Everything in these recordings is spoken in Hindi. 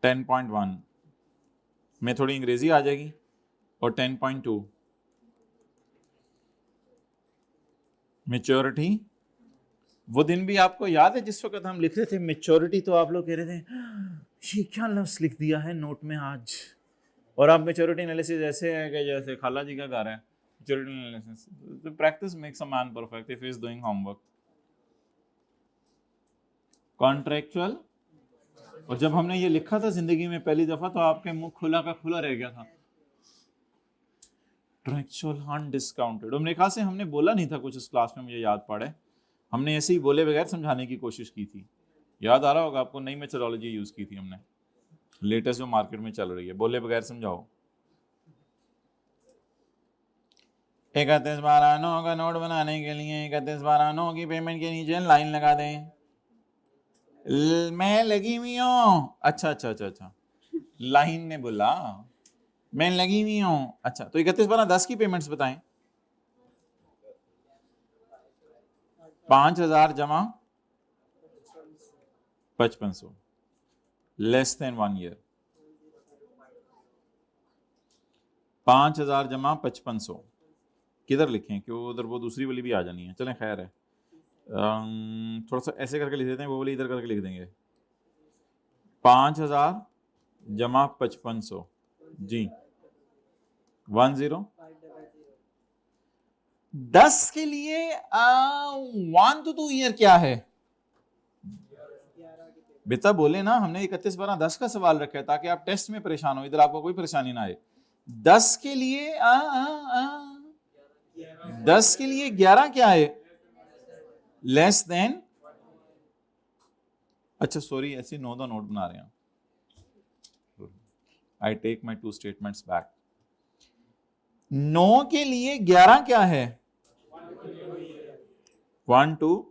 10.1 में थोड़ी अंग्रेजी आ जाएगी और 10.2 मैच्योरिटी। वो दिन भी आपको याद है जिस वक्त हम लिख रहे थे मैच्योरिटी, तो आप लोग कह रहे थे ये क्या लफ्ज़ लिख दिया है नोट में आज। और आप मैच्योरिटी एनालिसिस ऐसे है कि जैसे खाला जी का घर है। Maturity analysis, the practice makes a man perfect if he is doing homework. Contractual, और जब हमने ये लिखा था जिंदगी में पहली दफा तो आपके मुंह खुला का खुला रह गया था। कॉन्ट्रेक्चुअल अनडिस्काउंटेड, और मेरे ख्याल से हमने बोला नहीं था कुछ इस क्लास में, मुझे याद पड़ा है। हमने ऐसे ही बोले बगैर समझाने की कोशिश की थी। याद आ रहा होगा आपको, नई मेथोडोलॉजी यूज की थी हमने, लेटेस्ट जो मार्केट में चल रही है, बोले बगैर समझाओ। 31/12/9 का नोट बनाने के लिए 31/12/9 की पेमेंट के नीचे लाइन लगा दें। मैं लगी हुई हूँ। अच्छा, लाइन ने बोला मैं लगी हुई हूँ। अच्छा, तो 31/12/10 की पेमेंट्स बताएं। 5,000 जमा 5500 लेस देन 1 ईयर। 5,000 जमा 5500 किधर लिखें, क्यों उधर वो दूसरी वाली भी आ जानी है। चलें खैर है, थोड़ा सा ऐसे करके लिख देते हैं, वो वाली इधर करके लिख देंगे। 5,000 जमा 5500 जी 10। 10 के लिए 1 to 2 ईयर क्या है बेटा, बोले ना हमने 31/12/10 का सवाल रखा है ताकि आप टेस्ट में परेशान हो, इधर आपको कोई परेशानी ना आए। 10 के लिए 10 के लिए 11 क्या है, लेस देन। अच्छा सॉरी, ऐसे 9 का नोट बना रहे हैं। I take my 2 statements back. 9 के लिए 11 क्या है, 1 to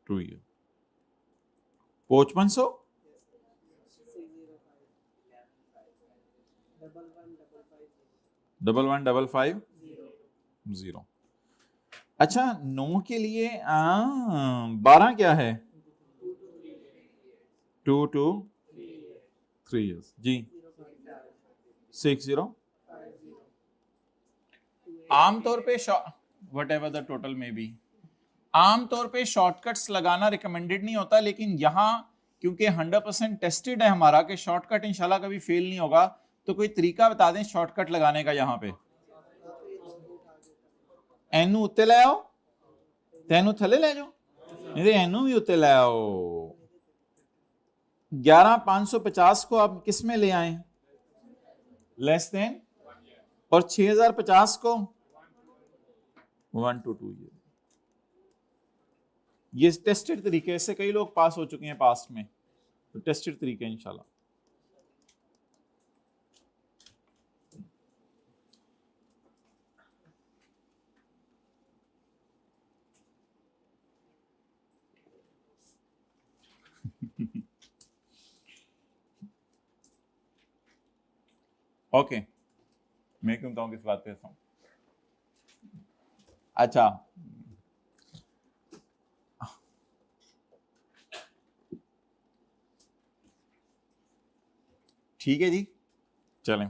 2 ईयर। 5500 11,550। अच्छा 9 के लिए 12 क्या है, 2 to 3 ईयर्स जी 60। आमतौर पे वट एवर द टोटल में भी, आमतौर पे शॉर्टकट्स लगाना रिकमेंडेड नहीं होता, लेकिन यहां क्योंकि 100% टेस्टेड है हमारा कि शॉर्टकट इंशाल्लाह कभी फेल नहीं होगा, तो कोई तरीका बता दें शॉर्टकट लगाने का। यहां पे एनू उत्ते ले आओ, तेनू थले ले जाओ, नहीं तो एनू भी उत्ते ले आओ। 11,550 को आप किस में ले आए, लेस देन, और 6,050 को 1 to 2 ईयर। ये टेस्टेड तरीके, से कई लोग पास हो चुके हैं पास्ट में, तो टेस्टेड तरीके इंशाल्लाह। ओके मैं क्यों बताऊं किस बात पे हूं। अच्छा ठीक है जी, चलें।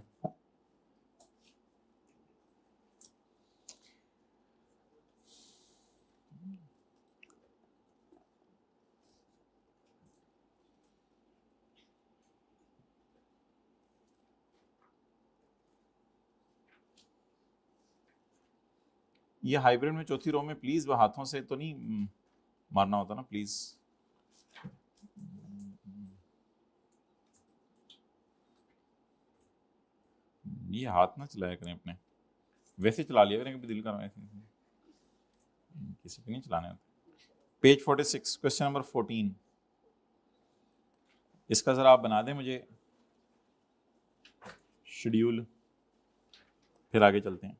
ये हाइब्रिड में चौथी रो में प्लीज वो हाथों से तो नहीं मारना होता ना, प्लीज। ये हाथ ना चलाया करें अपने, वैसे चला लिया करें कभी दिल कर, किसी पे नहीं चलाने होते। पेज 46 क्वेश्चन नंबर 14, इसका जरा आप बना दें मुझे शेड्यूल, फिर आगे चलते हैं।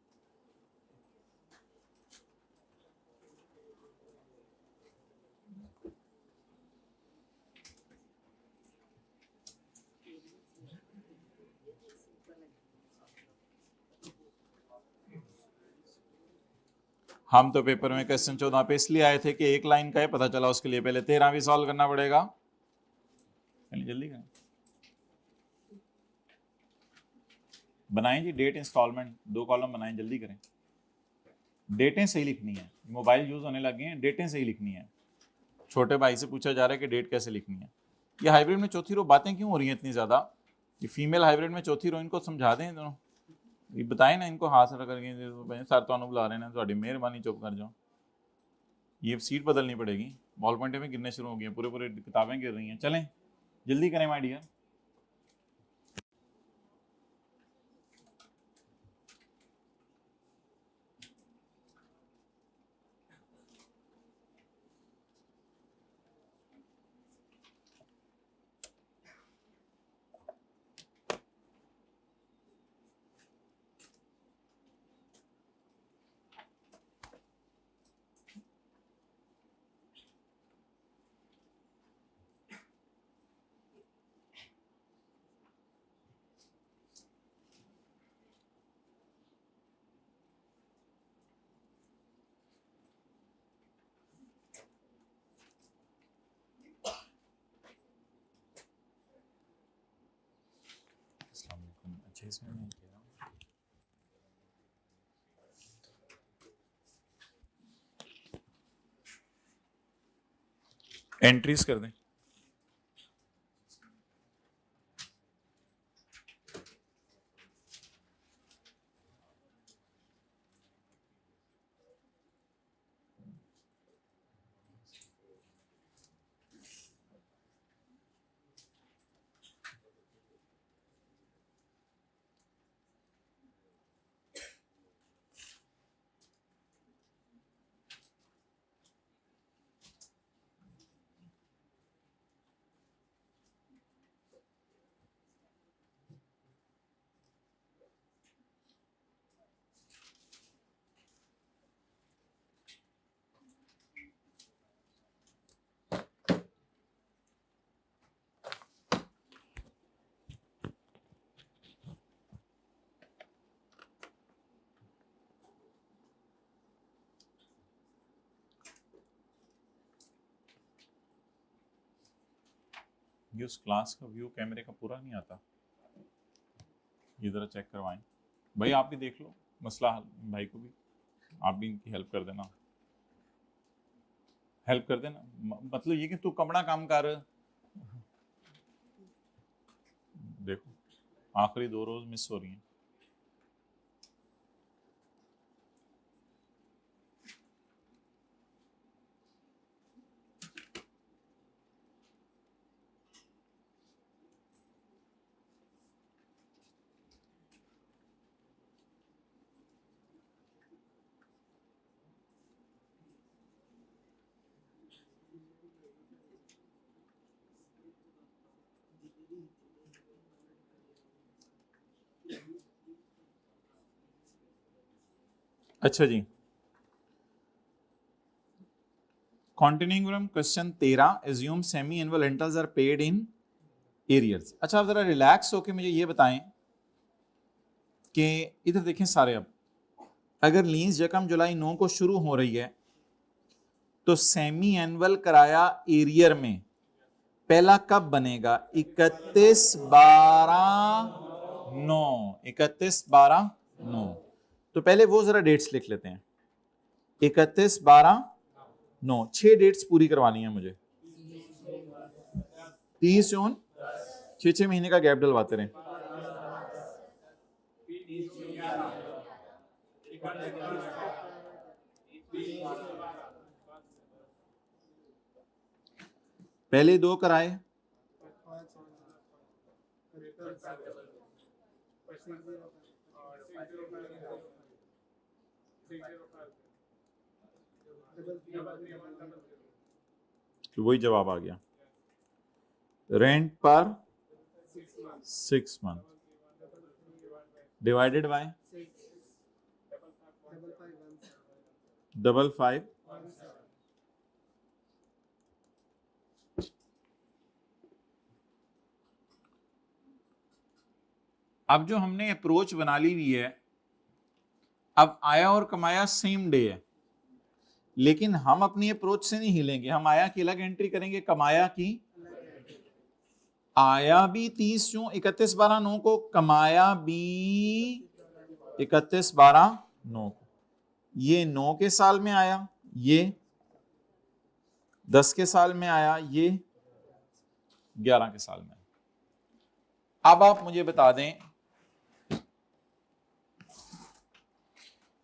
हम तो पेपर में क्वेश्चन 14 पे इसलिए आए थे कि एक लाइन का है, पता चला उसके लिए पहले 13 भी सॉल्व करना पड़ेगा। चलिए जल्दी करें, बनाएं जी डेट इंस्टॉलमेंट, 2 कॉलम बनाएं, जल्दी करें। डेटें सही लिखनी है, मोबाइल यूज होने लगे हैं, डेटें सही लिखनी है। छोटे भाई से पूछा जा रहा है कि डेट कैसे लिखनी है। ये हाइब्रिड में चौथी रो बातें क्यों हो रही हैं इतनी ज़्यादा? ये फीमेल हाइब्रिड में चौथी रो, इनको समझा दें दोनों, ये बताएं ना इनको, हाथ रख करके सर तो बुला रहे हैं, थोड़ी मेहरबानी चुप कर जाओ। ये सीट बदलनी पड़ेगी, बॉल पॉइंटें में गिरने शुरू हो गई हैं, पूरे पूरे किताबें गिर रही हैं। चलें जल्दी करें माय डियर। अच्छा इसमें मैं कह रहा हूँ एंट्रीज कर दें। ये उस क्लास का व्यू कैमरे का पूरा नहीं आता, ये ज़रा चेक करवाएं भाई, आप भी देख लो मसला हल, भाई को भी आप भी इनकी हेल्प कर देना, हेल्प कर देना। मतलब ये कि तू कमड़ा काम कर, देखो आखिरी 2 रोज मिस हो रही हैं। अच्छा जी, continuing from question 13, assume semi annual rentals are paid in arrears. अच्छा आप जरा रिलैक्स होकर मुझे ये बताएं कि इधर देखें सारे, अब अगर लीज यकम जुलाई 9 को शुरू हो रही है तो सेमी एनुअल किराया एरियर में पहला कब बनेगा? 31/12/9, 31/12/9। तो पहले वो जरा डेट्स लिख लेते हैं, 31/12/9, 6 डेट्स पूरी करवानी है मुझे। 30 जून, 6 महीने का गैप डलवाते रहे। पहले 2 कराए, तो वही जवाब आ गया। रेंट पर 6 मंथ डिवाइडेड बाय 55। अब जो हमने अप्रोच बना ली हुई है, अब आया और कमाया सेम डे है, लेकिन हम अपनी अप्रोच से नहीं हिलेंगे, हम आया की अलग एंट्री करेंगे, कमाया की। आया भी 30 जून 31 12 9 को, कमाया भी 31 12 9 को। ये 9 के साल में आया, ये 10 के साल में आया, ये 11 के साल में। अब आप मुझे बता दें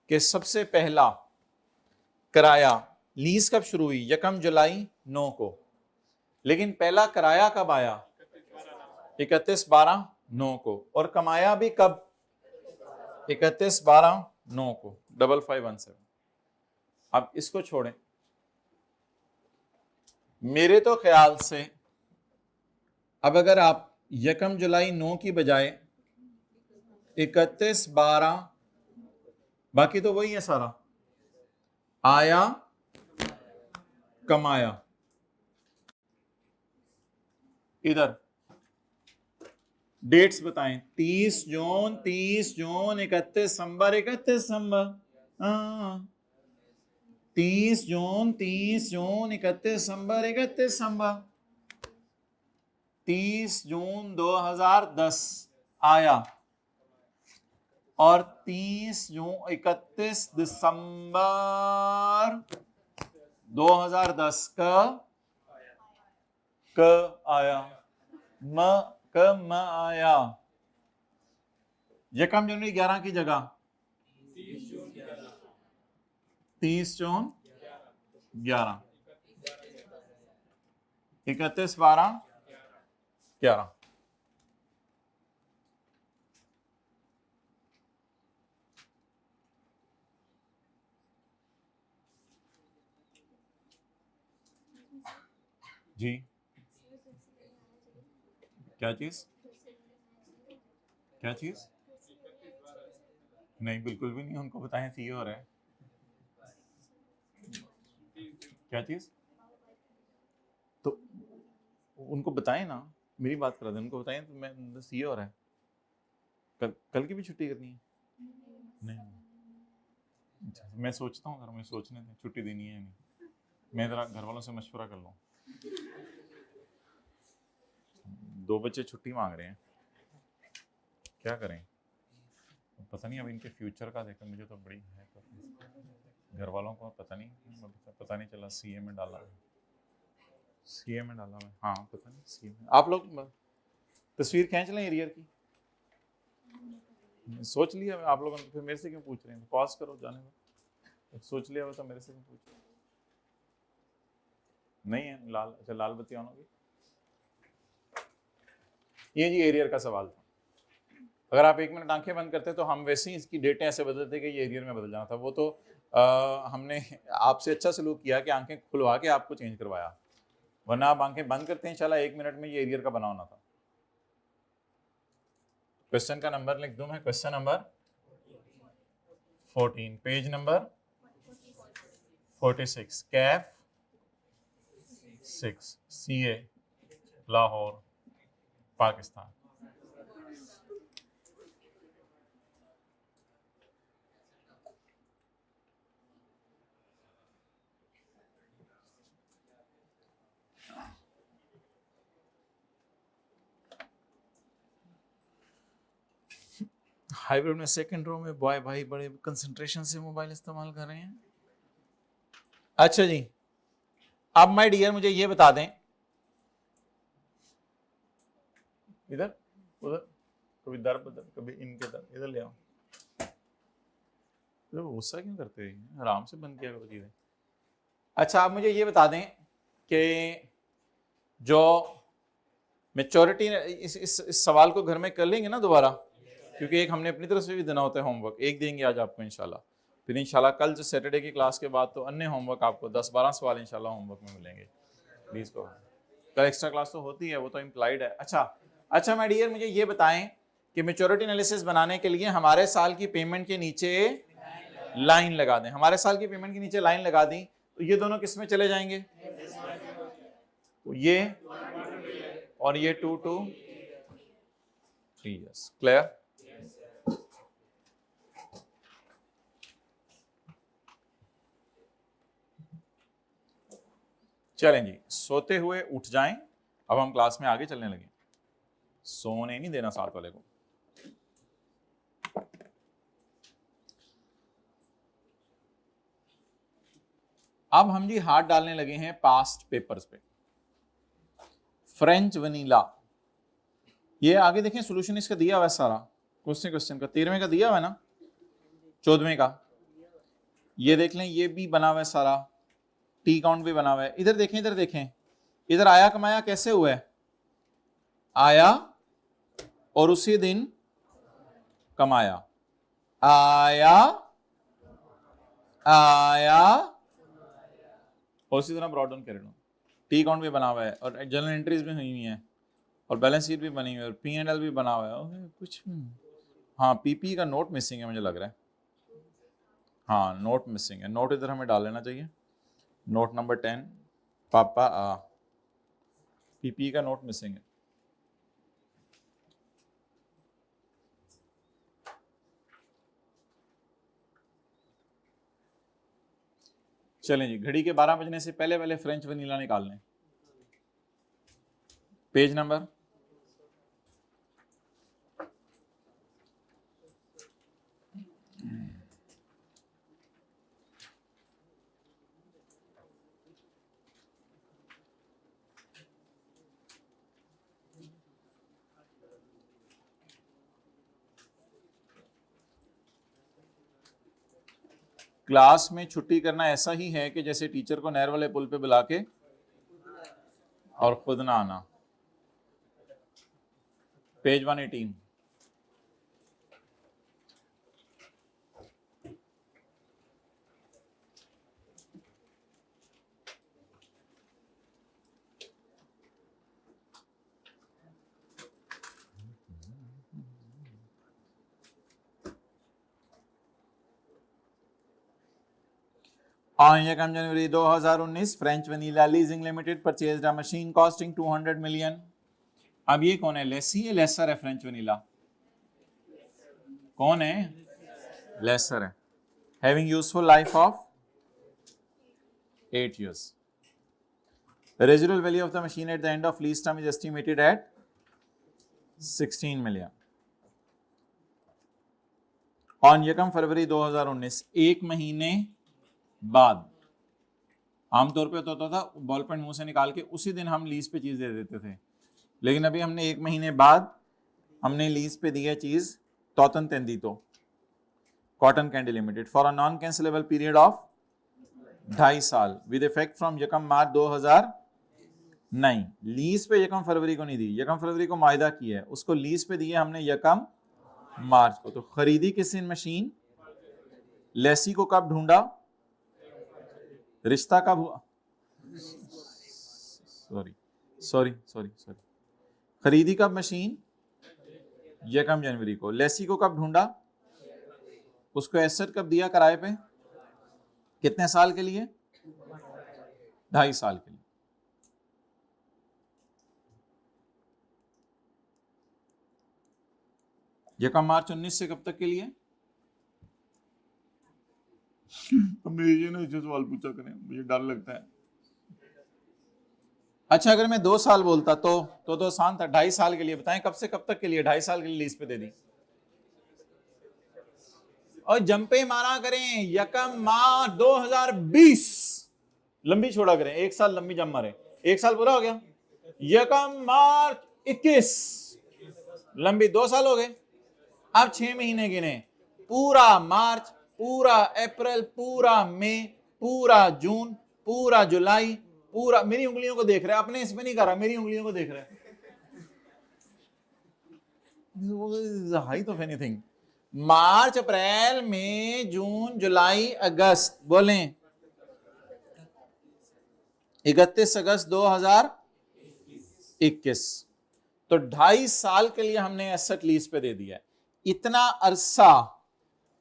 कि सबसे पहला किराया लीज कब शुरू हुई? 1 जुलाई 9 को। लेकिन पहला किराया कब आया? 31 12 9 को। और कमाया भी कब? 31 12 9 को। 5517। अब इसको छोड़ें, मेरे तो ख्याल से अब अगर आप 1 जुलाई 9 की बजाय 31 12, बाकी तो वही है सारा, आया कमाया, इधर डेट्स बताएं। 30 जून 31 दिसंबर 31 दिसंबर, 30 जून 31 दिसंबर 31 दिसंबर। 30 जून 2010 आया और 30 जून 31 दिसंबर 2010 का आया, म आया। यकम जनवरी 11 की जगह 30 जून 11, 31 12 11। जी क्या चीज? क्या चीज? नहीं, बिल्कुल भी नहीं। उनको बताएं सी हो रहा है। क्या चीज? तो उनको बताएं ना, मेरी बात करा दें, उनको बताएं तो मैं सी हो रहा है। कल की भी छुट्टी करनी है? नहीं, मैं सोचता हूँ, मैं सोचने दें छुट्टी देनी है नहीं। मैं जरा घर वालों से मशवरा कर लूँ। 2 बच्चे छुट्टी मांग रहे हैं, क्या करें? पता नहीं, अब इनके फ्यूचर का देखकर मुझे तो बड़ी है, तो घर वालों को पता नहीं चला। सीए में डाला है, सीए में डाला है। हाँ पता नहीं सीए में। आप लोग तस्वीर खींच लें एरियर की, सोच लिया आप लोगों ने, फिर मेरे से क्यों पूछ रहे हैं? पॉज करो, जाने दो। सोच लिया हो तो मेरे से क्यों पूछ रहे हैं? नहीं है लाल? अच्छा, लाल बत्ती ऑन होगी। ये जी एरियर का सवाल था। अगर आप 1 मिनट आंखें बंद करते तो हम वैसे ही इसकी डेटें ऐसे बदलते कि ये एरियर में बदल जाना था। वो तो हमने आपसे अच्छा सलूक किया कि आंखें खुलवा के आपको चेंज करवाया, वरना आप आंखें बंद करते हैं इंशाल्लाह 1 मिनट में ये एरियर का बना होना था। क्वेश्चन का नंबर लिख दूं मैं, question number 14, page number 46, Kaif 6, CA, Lahore, Pakistan. Hybrid में सेकंड रो में बॉय भाई बड़े कंसंट्रेशन से मोबाइल इस्तेमाल कर रहे हैं। अच्छा जी, अब माय डियर मुझे ये बता दें, इधर उधर, कभी दर बदर, कभी इनके दर, इधर ले आओ। तो गुस्सा क्यों करते हैं? आराम से बंद किया करो चीजें। अच्छा, आप मुझे ये बता दें कि जो मेच्योरिटी, इस सवाल को घर में कर लेंगे ना दोबारा, क्योंकि एक हमने अपनी तरफ से भी देना होता है होमवर्क, एक देंगे आज आपको इंशाल्लाह। फिर इंशाल्लाह कल जो सैटरडे की क्लास के बाद तो अन्य होमवर्क आपको 10-12 सवाल इंशाल्लाह होमवर्क में मिलेंगे। प्लीज को कल एक्स्ट्रा क्लास तो होती है, वो तो इम्प्लाइड है। अच्छा माय डियर, मुझे ये बताएं कि मेच्योरिटी एनालिसिस बनाने के लिए हमारे साल की पेमेंट के नीचे लाइन लगा दें। हमारे साल की पेमेंट के नीचे लाइन लगा दी तो ये दोनों किस में चले जाएंगे? तो ये और ये 2 to 3 years। क्लियर? चलें जी, सोते हुए उठ जाएं। अब हम क्लास में आगे चलने लगे। सोने नहीं देना साथ वाले को। अब हम जी हाथ डालने लगे हैं पास्ट पेपर्स पे। फ्रेंच वनीला, ये आगे देखें सोल्यूशन इसका दिया हुआ है सारा, क्वेश्चन का 13वें का दिया हुआ है ना, 14वें का, ये देख लें, ये भी बना हुआ है सारा, टी काउंट भी बना हुआ है। इधर देखें, इधर देखें, इधर आया कमाया कैसे हुआ है, आया और उसी दिन कमाया, आया आया और उसी तरह ब्रॉड डाउन कर लो। टी काउंट भी बना हुआ है और जर्नल एंट्रीज भी हुई हैं और बैलेंस शीट भी बनी हुई है और P&L भी बना हुआ है कुछ। हाँ, पीपी का नोट मिसिंग है मुझे लग रहा है, हाँ नोट मिसिंग है, नोट इधर हमें डाल लेना चाहिए, नोट नंबर 10 पापा पीपी का नोट मिसिंग है। चलें जी, घड़ी के 12 बजने से पहले पहले फ्रेंच वनीला निकाल लें। पेज नंबर क्लास में छुट्टी करना ऐसा ही है कि जैसे टीचर को नहर वाले पुल पे बुला के और खुद ना आना। Page 118 On January 2019, French vanilla leasing limited purchased a machine costing 200 million. अब ये कौन है, लेसी है लेसर है? फ्रेंच वनीला कौन है? लेसर है। Having useful life of 8 years. The residual value of the machine at the end of lease term is estimated at 16 million. On 1 फरवरी 2019, एक महीने बाद, आमतौर पे होता था बॉल पेन मुंह से निकाल के उसी दिन हम लीज पे चीज दे देते थे, लेकिन अभी हमने एक महीने बाद हमने लीज पे दी है चीज तोतन तेंदीतो cotton candy limited for a non cancellable period of 2.5 साल विद इफेक्ट फ्रॉम 1 मार्च 2000। नहीं, लीज पे 1 फरवरी को नहीं दी, 1 फरवरी को मायदा किया है, उसको लीज पे दिए हमने 1 मार्च को। तो खरीदी किस दिन मशीन, लेसी को कब ढूंढा, रिश्ता कब हुआ, सॉरी खरीदी कब मशीन, 1 जनवरी को। लेसी को कब ढूंढा, उसको एसेट कब दिया किराए पे, कितने साल के लिए, 2.5 साल के लिए। यकम मार्च 19 से कब तक के लिए? मुझे ना जो सवाल पूछा करें, मुझे डर लगता है। अच्छा, अगर मैं 2 साल बोलता तो आसान था। 2.5 साल के लिए बताएं, कब से कब तक के लिए? 2.5 साल के लिए लीज पे दे दी। और जंपे मारा करें, 1 मार्च 2020 लंबी छोड़ा करें, 1 साल लंबी जंप मारे, 1 साल पूरा हो गया। 1 मार्च 21 लंबी 2 साल हो गए। अब 6 महीने गिने, पूरा मार्च, पूरा अप्रैल, पूरा मई, पूरा जून, पूरा जुलाई, पूरा, मेरी उंगलियों को देख रहा है, अपने इसमें नहीं कर रहा, मेरी उंगलियों को देख रहा है। हाइट ऑफ एनीथिंग, मार्च, अप्रैल, मई, जून, जुलाई, अगस्त, बोलें 31 अगस्त 2021। तो 2.5 साल के लिए हमने एसेट लीज पे दे दिया है। इतना अरसा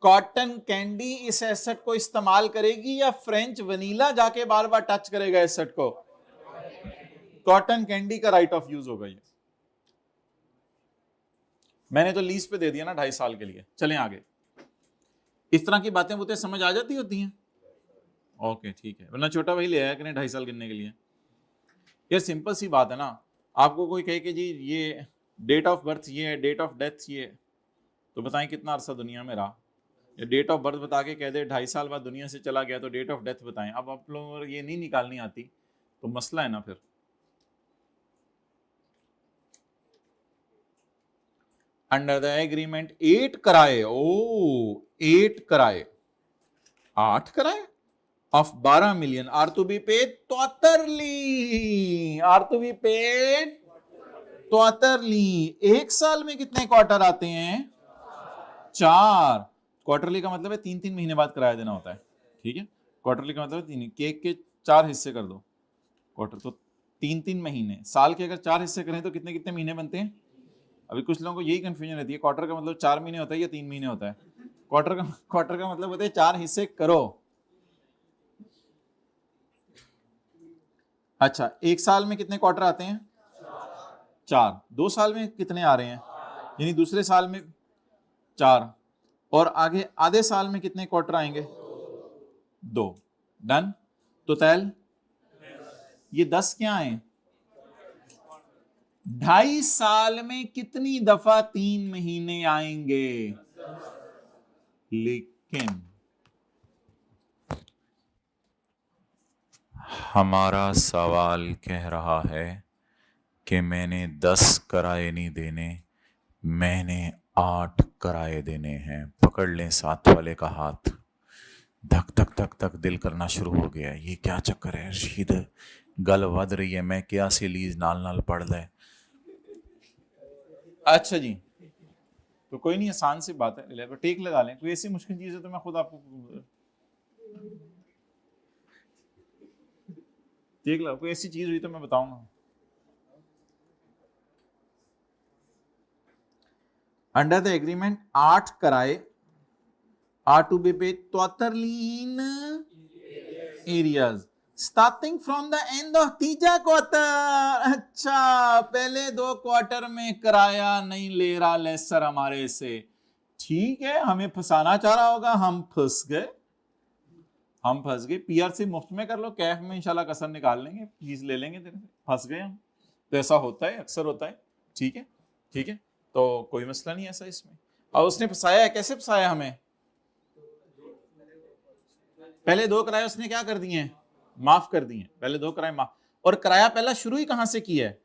कॉटन कैंडी इस एसेट को इस्तेमाल करेगी या फ्रेंच वनीला जाके बार बार टच करेगा एसेट को? कॉटन कैंडी का राइट ऑफ यूज होगा ये। मैंने तो लीज पे दे दिया ना 2.5 साल के लिए। चलें आगे। इस तरह की बातें बुतें समझ आ जाती होती हैं? ओके ठीक है, वरना छोटा भाई ले आया कि नहीं 2.5 साल गिनने के लिए। ये सिंपल सी बात है ना। आपको कोई कहे कि जी ये डेट ऑफ बर्थ ये है, डेट ऑफ डेथ ये है, तो बताएं कितना अरसा दुनिया में रहा। या डेट ऑफ बर्थ बता के कह दे 2.5 साल बाद दुनिया से चला गया, तो डेट ऑफ डेथ बताएं। अब आप लोगों को ये नहीं निकालनी आती तो मसला है ना फिर। अंडर द एग्रीमेंट 8 कराए, ओ 8 कराए, 8 कराए of 12 million are to be paid quarterly, are to be paid quarterly. एक साल में कितने क्वार्टर आते हैं? 4। क्वार्टरली का मतलब है 3-3 महीने बाद किराया देना होता है, ठीक है। क्वार्टरली का मतलब है 3, केक के 4 हिस्से कर दो, क्वार्टर तो 3-3 महीने। साल के अगर 4 हिस्से करें तो कितने कितने महीने बनते हैं? अभी कुछ लोगों को यही कंफ्यूजन रहती है, क्वार्टर का मतलब 4 महीने होता है या 3 महीने होता है? क्वार्टर का मतलब होता है 4 हिस्से करो। अच्छा, एक साल में कितने क्वार्टर आते हैं? 4। 2 साल में कितने आ रहे हैं? यानी दूसरे साल में 4, और आगे आधे साल में कितने क्वार्टर आएंगे? 2। डन। तो तैल ये 10 क्या है? 2.5 साल में कितनी दफा 3 महीने आएंगे? लेकिन हमारा सवाल कह रहा है कि मैंने 10 किराए नहीं देने, मैंने 8 किराए देने हैं। पकड़ लें साथ वाले का हाथ। धक धक धक धक दिल करना शुरू हो गया। ये क्या चक्कर है रशीद, गल वध रही है, मैं क्या सी लीज नाल नाल पढ़ ले। अच्छा जी, तो कोई नहीं, आसान सी बात है, टेक लगा लें। कोई ऐसी मुश्किल चीज है तो मैं खुद आपको टेक लगा, कोई ऐसी चीज हुई तो मैं बताऊंगा। अंडर द एग्रीमेंट 8 कराए are to be paid quarterly arrears starting from the end of तीजा क्वार्टर। अच्छा, पहले 2 क्वार्टर में किराया नहीं ले रहा लेसर हमारे से, ठीक है। हमें फंसाना चाह रहा होगा, हम फंस गए, हम फंस गए। पीआरसी मुफ्त में कर लो, कैफ में इंशाल्लाह कसर निकाल लेंगे, फीस ले लेंगे तेरे से, फंस गए हम। तो ऐसा होता है, अक्सर होता है, ठीक है, ठीक है। तो कोई मसला नहीं ऐसा इसमें। और उसने फंसाया है, कैसे फंसाया हमें? पहले 2 किराए उसने क्या कर दिए हैं? माफ कर दिए। पहले 2 किराए माफ। और किराया पहला शुरू ही कहां से किया है?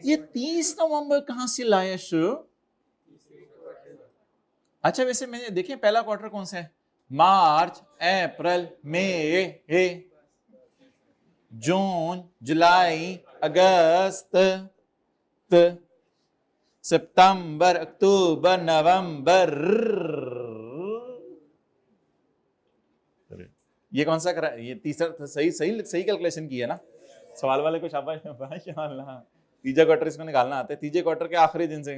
ये 30 नवंबर कहां से लाया शुरू? अच्छा, वैसे मैंने देखें पहला क्वार्टर कौन सा है? मार्च, अप्रैल, मई, जून, जुलाई, अगस्त, सितंबर, अक्टूबर, नवंबर। ये कौन सा करा? ये तीसरा। सही सही सही कैलकुलेशन की है ना सवाल वाले को, शाबाश माशाल्लाह। तीसरा क्वार्टर इसको निकालना आता है, तीसरे क्वार्टर के आखिरी दिन से।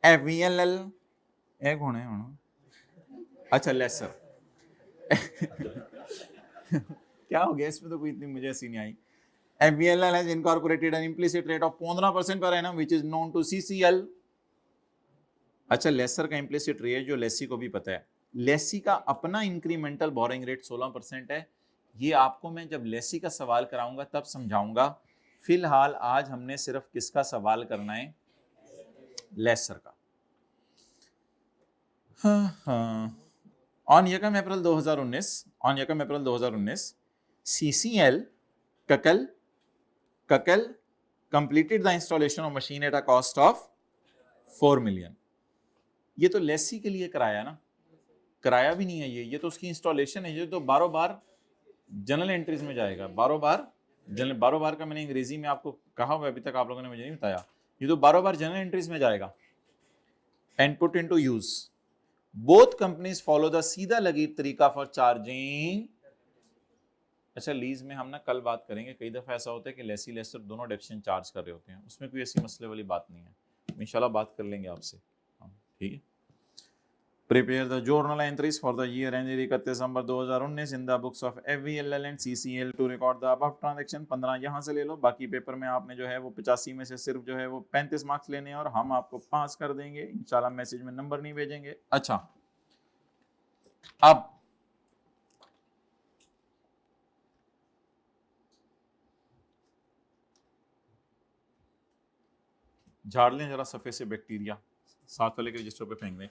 FVLL एक होने अच्छा लेसर। क्या हो गया इसमें? तो कोई इतनी मुझे ऐसी नहीं आई। FVLL has incorporated an implicit rate of 15% per annum which is known to CCL। अच्छा, लेसर का इम्प्लिसिट रेट जो लेसी को भी पता है, लेसी का अपना इंक्रीमेंटल बोरिंग रेट 16% है। ये आपको मैं जब लेसी का सवाल कराऊंगा तब समझाऊंगा। फिलहाल आज हमने सिर्फ किसका सवाल करना है? लेसर का। ऑन यकम अप्रैल 2019 CCL ककल completed the installation of machine at a cost of 4 million। ये तो लेसी के लिए कराया ना, कराया भी नहीं है ये तो उसकी इंस्टॉलेशन है। ये तो बारो बार जनरल एंट्रीज में जाएगा, बारो बार का मैंने अंग्रेजी में आपको कहा हुआ, अभी तक आप लोगों ने मुझे नहीं बताया। ये तो बारो बार जनरल एंट्रीज में जाएगा। And put into use. Both companies follow the सीधा लगी तरीका फॉर चार्जिंग। अच्छा, लीज में हम ना कल बात करेंगे। कई दफा ऐसा होता है कि लेसी लेसर दोनों डेप्शन चार्ज कर रहे होते हैं, उसमें कोई ऐसी मसले वाली बात नहीं है। इंशाल्लाह बात कर लेंगे आपसे, ठीक है। Prepare the journal entries for the year ended 31 December 2019 in the books of FVLL and CCL to record the above transaction। 15 यहाँ से ले लो। बाकी पेपर में आपने जो है वो 85 में से सिर्फ जो है वो 35 मार्क्स लेने हैं और हम आपको पास कर देंगे इंशाल्लाह। मैसेज में नंबर नहीं भेजेंगे। अच्छा, अब झाड़ लें जरा सफ़े से बैक्टीरिया, साथ वाले के रजिस्टर पे फेंक दें।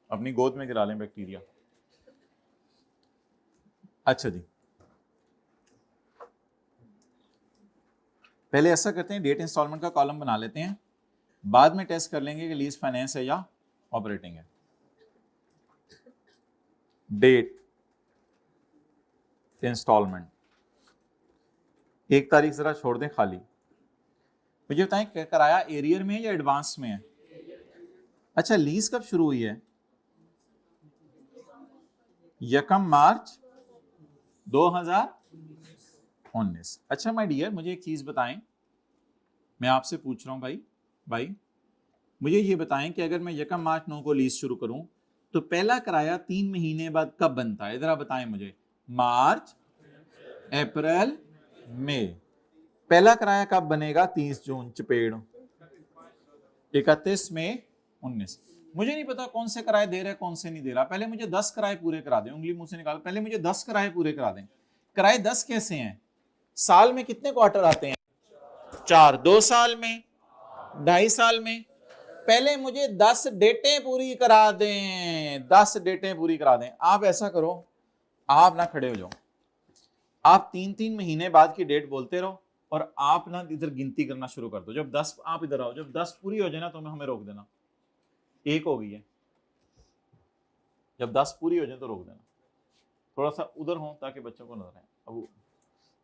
अपनी गोद में गिरा लें बैक्टीरिया। अच्छा जी, पहले ऐसा करते हैं, डेट इंस्टॉलमेंट का कॉलम बना लेते हैं, बाद में टेस्ट कर लेंगे कि लीज फाइनेंस है या ऑपरेटिंग है। डेट इंस्टॉलमेंट, 1 तारीख जरा छोड़ दें खाली। मुझे बताएं किराया एरियर में है या एडवांस में है? अच्छा, लीज कब शुरू हुई है? 1 मार्च 2019। अच्छा माय डियर, मुझे एक चीज बताएं, मैं आपसे पूछ रहा हूं भाई मुझे ये बताएं कि अगर मैं 1 मार्च 9 को लीज शुरू करूं तो पहला किराया 3 महीने बाद कब बनता है? जरा बताएं मुझे। मार्च, अप्रैल, मई। पहला किराया कब बनेगा? 30 जून, चपेड़ 31 मई 19। मुझे नहीं पता कौन से किराए दे रहा है कौन से नहीं दे रहा। पहले मुझे 10 किराए पूरे करा दें, उंगली मुंह से निकाल, पहले मुझे 10 किराए पूरे करा दें। किराए 10 कैसे हैं? साल में कितने क्वार्टर आते हैं? 4। 2 साल में, 2.5 साल में। पहले मुझे 10 डेटें पूरी करा दें, 10 डेटें पूरी करा दें। आप ऐसा करो, आप ना खड़े हो जाओ, आप 3-3 महीने बाद की डेट बोलते रहो और आप ना इधर गिनती करना शुरू कर दो। जब 10, आप इधर आओ, जब 10 पूरी हो जाए ना तो हमें रोक देना। 1 हो गई है, जब 10 पूरी हो जाए तो रोक देना। थोड़ा सा उधर हो ताकि बच्चों को नजर आए। अब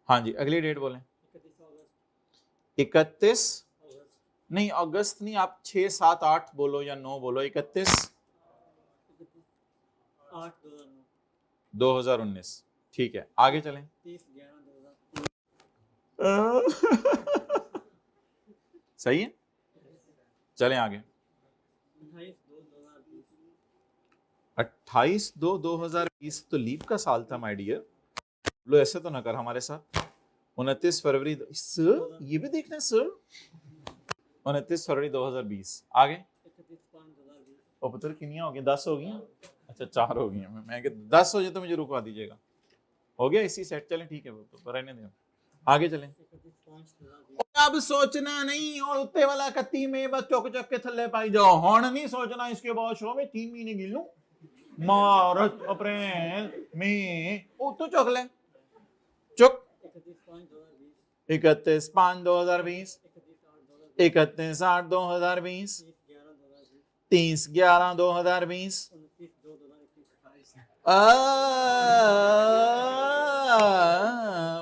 हाँ जी, अगली डेट बोलें। 31 नहीं, अगस्त नहीं, आप 6, 7, 8 बोलो या 9 बोलो। 31/8/2019, ठीक है। आगे चलें। 30/11/2019 सही है, चलें आगे। 28/2/2020 तो लीप का साल था माय डियर। लो ऐसे तो ना कर हमारे साथ। 29 फरवरी सर, ये भी देखना सर। 29 फरवरी 2020। आगे। और पुत्र कितनियां हो गई? 10 हो गई। अच्छा 4 हो गई। मैं 10 हो जाए तो मुझे रुकवा दीजिएगा। हो गया इसी सेट, चलें ठीक है, वो तो रहने दें। आगे चलें। अब सोचना नहीं, और उत्ते वाला 31 में बस चौक चौक के थल्ले पाई जाओ। हॉर्न नहीं सोचना, इसके बाद शो में 3 महीने गिन लूं, मार्च, अप्रैल, मई। ओ तो चौक ले, चुप। 31/5/2020, 31/8/2020, 30/11/2020,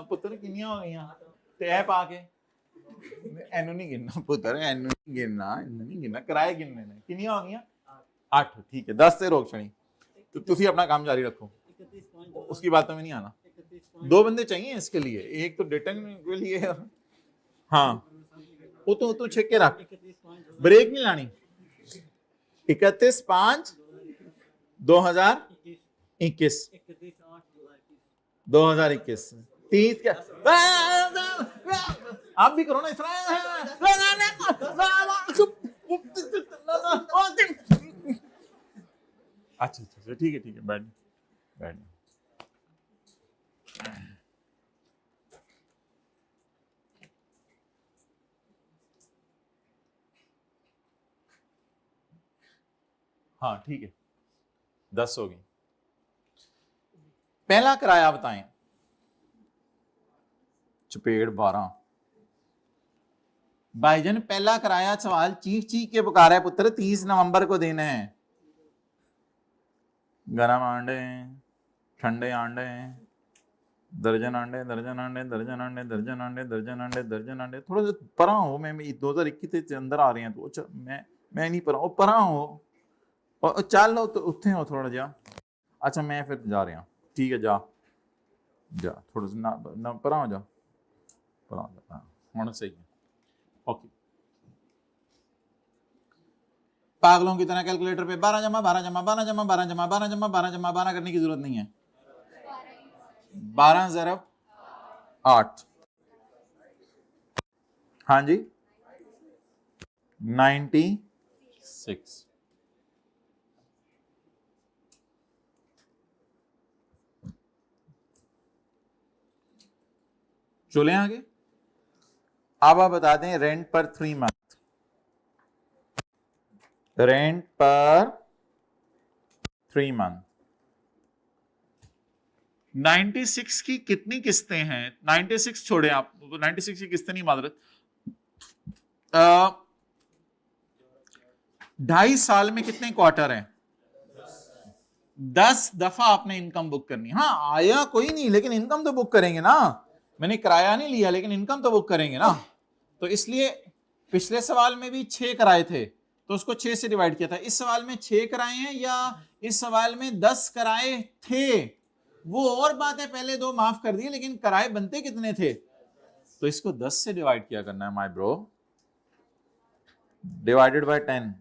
पुत्र किनिया हो गई तय पा के। एनू नहीं गिनना पुत्र, एनू नहीं गिनना, एनू नहीं गिनना, किराए गिनने ने। किनिया हो गई? 8, ठीक है। 10 से रोक छड़ी। तो तुसी अपना काम जारी रखो, उसकी बातों में नहीं आना। 2 बंदे चाहिए इसके लिए, एक तो डेटन के लिए। हाँ वो तो छेक के रख, ब्रेक नहीं लानी। 31/5/2021, 2021, 30 क्या? आप भी करो ना इस तरह। अच्छा अच्छा ठीक है ठीक है, बैठ बैठ। हाँ ठीक है, 10 हो गई। पहला किराया बताएं। चपेड़ 12। भाईजान पहला किराया सवाल चीख चीख के पुकारा है पुत्र, 30 नवंबर को देना है। गरम अंडे, ठंडे अंडे, दर्जन अंडे, दर्जन अंडे, दर्जन अंडे, दर्जन अंडे, दर्जन अंडे, दर्जन अंडे। थोड़ा सा परा हो, मैं 2021 के अंदर आ रहे हैं तो मैं नहीं परा, परा हो और चल लो तो उत्थे हो थोड़ा जा। अच्छा मैं फिर जा रहा, ठीक है जा जा, थोड़ा सा ना परा हो जा, परा हो जा, होना सही है। ओके, पागलों की तरह कैलकुलेटर पे 12 जमा 12 जमा 12 जमा 12 जमा 12 जमा 12 जमा 12 करने की जरूरत नहीं है। 12 ज़रब 8, हाँ जी 96। चलें आगे। अब आप बता दें रेंट पर 3 मंथ, रेंट पर 3 मंथ 96 की कितनी किस्तें हैं? 96 छोड़े आप, 96 की किस्तें नहीं मादरत, 2.5 साल में कितने क्वार्टर हैं? 10 दफा आपने इनकम बुक करनी। हाँ आया कोई नहीं, लेकिन इनकम तो बुक करेंगे ना। मैंने किराया नहीं लिया लेकिन इनकम तो बुक करेंगे ना। तो इसलिए पिछले सवाल में भी 6 कराए थे तो उसको 6 से डिवाइड किया था। इस सवाल में 6 कराए हैं या इस सवाल में 10 कराए थे, वो और बात है, पहले 2 माफ कर दिए लेकिन कराए बनते कितने थे? तो इसको 10 से डिवाइड किया करना है my bro, divided by 10।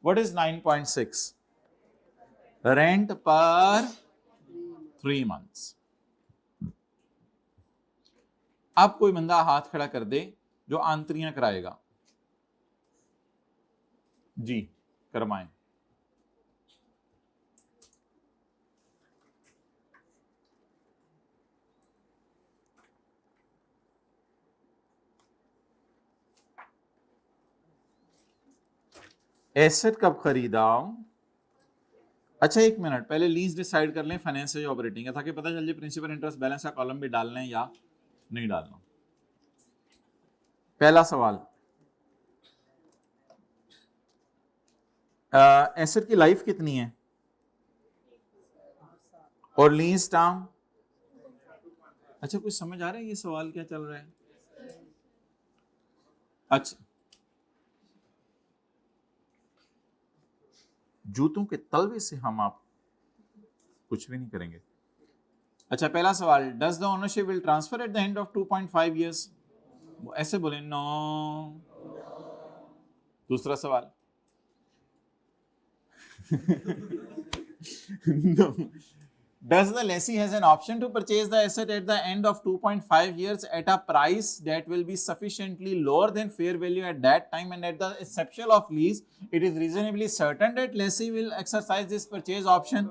What is 9.6? Rent पर 3 मंथ्स। अब कोई बंदा हाथ खड़ा कर दे जो आंतरियां कराएगा। जी करवाएं। एसेट कब खरीदा? अच्छा एक मिनट, पहले लीज डिसाइड कर लें फाइनेंस से ऑपरेटिंग है, ताकि पता चल जाए प्रिंसिपल इंटरेस्ट बैलेंस का कॉलम भी डालना है या नहीं डालना। पहला सवाल, एसेट की लाइफ कितनी है और लीज टर्म? अच्छा कुछ समझ आ रहा है ये सवाल क्या चल रहा है? अच्छा जूतों के तलवे से हम आप कुछ भी नहीं करेंगे। अच्छा पहला सवाल, does the ownership will transfer at the end of 2.5 years? ऐसे बोले नो। दूसरा सवाल no. Does the lessee has an option to purchase the asset at the end of 2.5 years at a price that will be sufficiently lower than fair value at that time, and at the inception of lease it is reasonably certain that lessee will exercise this purchase option?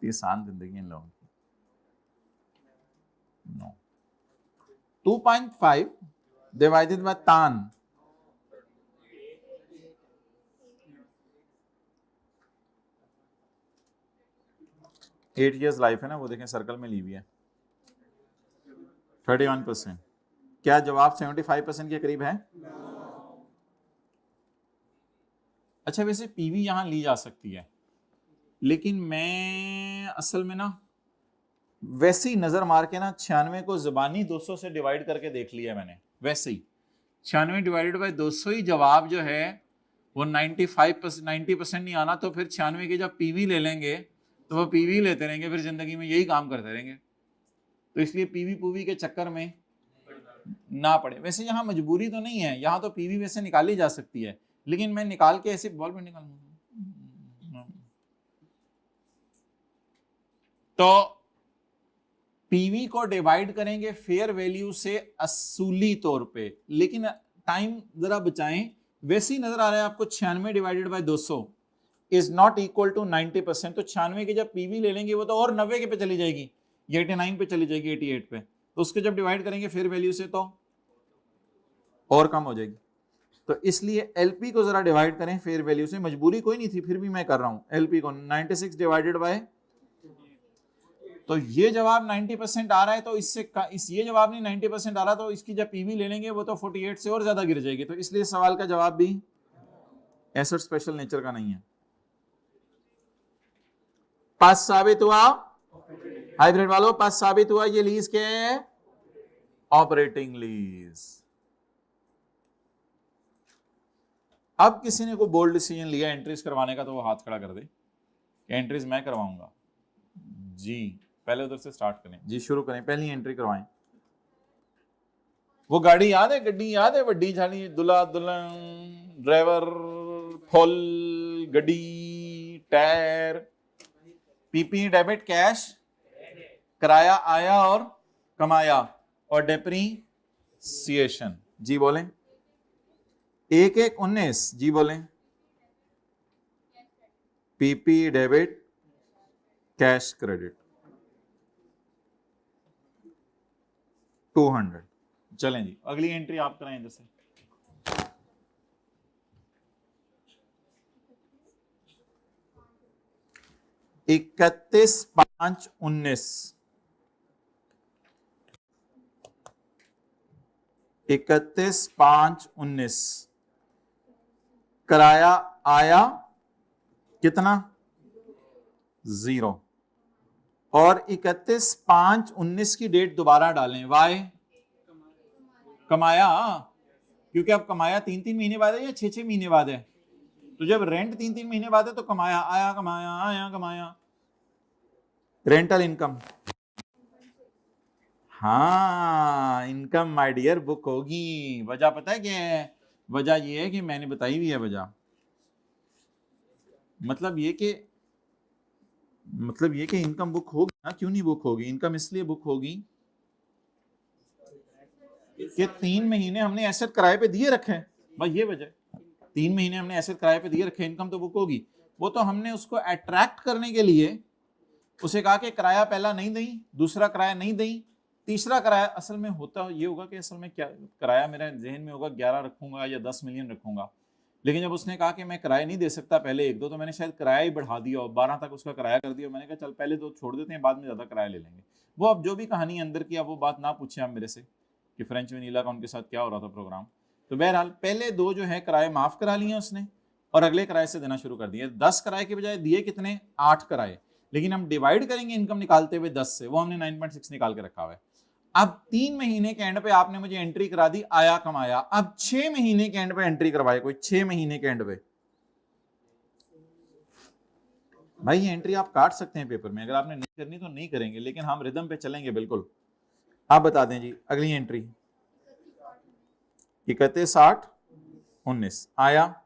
ये आसान जिंदगी इन लोगों की। No. 2.5 divided by tan, 8 years life है ना, वो देखें सर्कल में ली हुई है। 31%। क्या जवाब 75% के करीब है? अच्छा वैसे पीवी यहां ली जा सकती है, लेकिन मैं असल में ना वैसे ही नजर मार के ना 96 को ज़बानी 200 से डिवाइड करके देख लिया मैंने, वैसे ही 96 डिवाइडेड बाय 200 ही जवाब जो है वो 90% नहीं आना, तो फिर 96 की जब पीवी ले लेंगे तो वो पीवी लेते रहेंगे, फिर जिंदगी में यही काम करते रहेंगे। तो इसलिए पीवी पूवी के चक्कर में ना पड़े। वैसे यहाँ मजबूरी तो नहीं है, यहाँ तो पीवी वैसे निकाली जा सकती है, लेकिन मैं निकाल के ऐसे बॉल में निकालूंगा। तो पीवी को डिवाइड करेंगे फेयर वैल्यू से असूली तौर पे, लेकिन टाइम जरा बचाएं। वैसे ही नजर आ रहा है आपको 96 divided by 200 is not equal to 90%। तो 96 की जब पीवी ले लेंगे वो तो और 90 के पे चली जाएगी, ये 89 पे चली जाएगी, 88 पे। तो उसके जब डिवाइड करेंगे फेयर वैल्यू से तो और कम हो जाएगी। तो इसलिए एलपी को जरा डिवाइड करें फेयर वैल्यू से, मजबूरी कोई नहीं थी फिर भी मैं कर रहा हूं। एलपी को 96 डिवाइडेड बाय, तो ये जवाब 90% आ रहा है, तो इससे ये जवाब नहीं 90% आ रहा, तो इसकी जब पीवी ले लेंगे वो तो 48 से और ज्यादा गिर जाएगी। तो इसलिए सवाल का जवाब भी एसेट स्पेशल नेचर का नहीं है। पास साबित हुआ, हाइब्रिड वालों पास साबित हुआ ये लीज के ऑपरेटिंग लीज। अब किसी ने को बोल्ड डिसीजन लिया एंट्रीज करवाने का, तो वो हाथ खड़ा कर दे, एंट्रीज मैं करवाऊंगा। जी पहले उधर से स्टार्ट करें जी, शुरू करें, पहली एंट्री करवाएं। वो गाड़ी याद है, गड्डी याद है, वड्डी झाड़ी, दुल्हा दुल्हन, ड्राइवर, फुल गड्डी, टायर, पीपी डेबिट कैश, किराया आया और कमाया, और डेप्रीसिएशन। जी बोलें। 1/1/19 जी बोलें। PP debit cash credit. 200। चलें जी, अगली एंट्री आप कराएं इधर से। इकतीस 5/19, 31/5/19 किराया आया कितना? 0। और 31/5/19 की डेट दोबारा डालें। वाई कमाया, क्योंकि अब कमाया 3-3 महीने बाद है या 6-6 महीने बाद है? तो जब रेंट 3-3 महीने बाद है तो कमाया आया, कमाया आया, कमाया। रेंटल इनकम, हाँ इनकम माय डियर बुक होगी। वजह पता है क्या है? वजह ये है कि मैंने बताई हुई है वजह। मतलब ये कि इनकम बुक होगी ना। क्यों नहीं बुक होगी? इनकम इसलिए बुक होगी कि 3 महीने हमने एसेट किराए पे दिए रखे हैं, बस ये वजह। 3 महीने हमने एसेट किराए पे दिए रखे, इनकम तो बुक होगी। वो तो हमने उसको अट्रैक्ट करने के लिए उसे कहा कि किराया पहला नहीं दें, दूसरा किराया नहीं दें, तीसरा किराया। असल में होता ये होगा कि असल में क्या किराया मेरे जहन में होगा 11 रखूंगा या 10 मिलियन रखूंगा, लेकिन जब उसने कहा कि मैं किराया नहीं दे सकता पहले 1-2, तो मैंने शायद किराया ही बढ़ा दिया और 12 तक उसका किराया कर दिया। मैंने कहा चल पहले तो छोड़ देते हैं, बाद में ज़्यादा किराया ले लेंगे। वो अब जो भी कहानी अंदर की, अब वो बात ना पूछे आप मेरे से कि फ्रेंच वनीला का उनके साथ क्या हो रहा था प्रोग्राम। तो बहरहाल पहले 2 जो है किराए माफ़ करा लिए उसने और अगले किराए से देना शुरू कर दिए। 10 किराए के बजाय दिए कितने? 8 किराए। लेकिन हम डिवाइड करेंगे इनकम निकालते हुए 10 से, वो हमने 9.6 निकाल के रखा हुआ है। अब 3 महीने के एंड पे आपने मुझे एंट्री करा दी आया कमाया। अब 6 महीने के एंड पे एंट्री करवाए कोई, 6 महीने के एंड पे। भाई ये एंट्री आप काट सकते हैं पेपर में, अगर आपने नहीं करनी तो नहीं करेंगे, लेकिन हम रिदम पे चलेंगे बिल्कुल। आप बता दें जी अगली एंट्री। 31/8/19 आया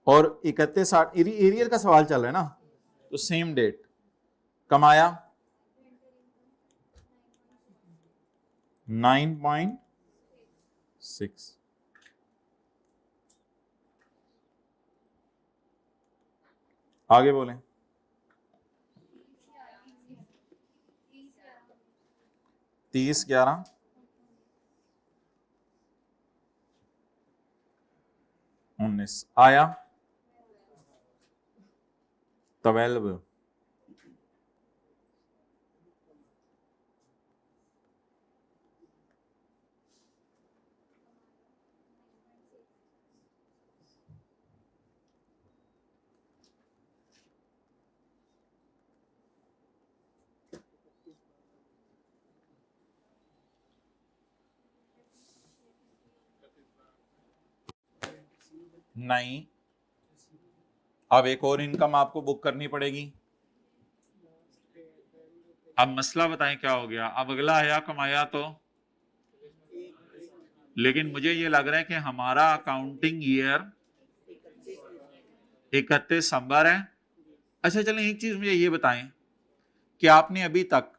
और 31/8 एरियर का सवाल चल रहा है ना, तो सेम डेट कमाया 9.6। आगे बोलें। 30/11/19 आया 12। नहीं, अब एक और इनकम आपको बुक करनी पड़ेगी। अब मसला बताएं क्या हो गया। अब अगला आया कमाया तो, लेकिन मुझे ये लग रहा है कि हमारा अकाउंटिंग ईयर 31 दिसंबर है। अच्छा चलें, एक चीज मुझे ये बताएं कि आपने अभी तक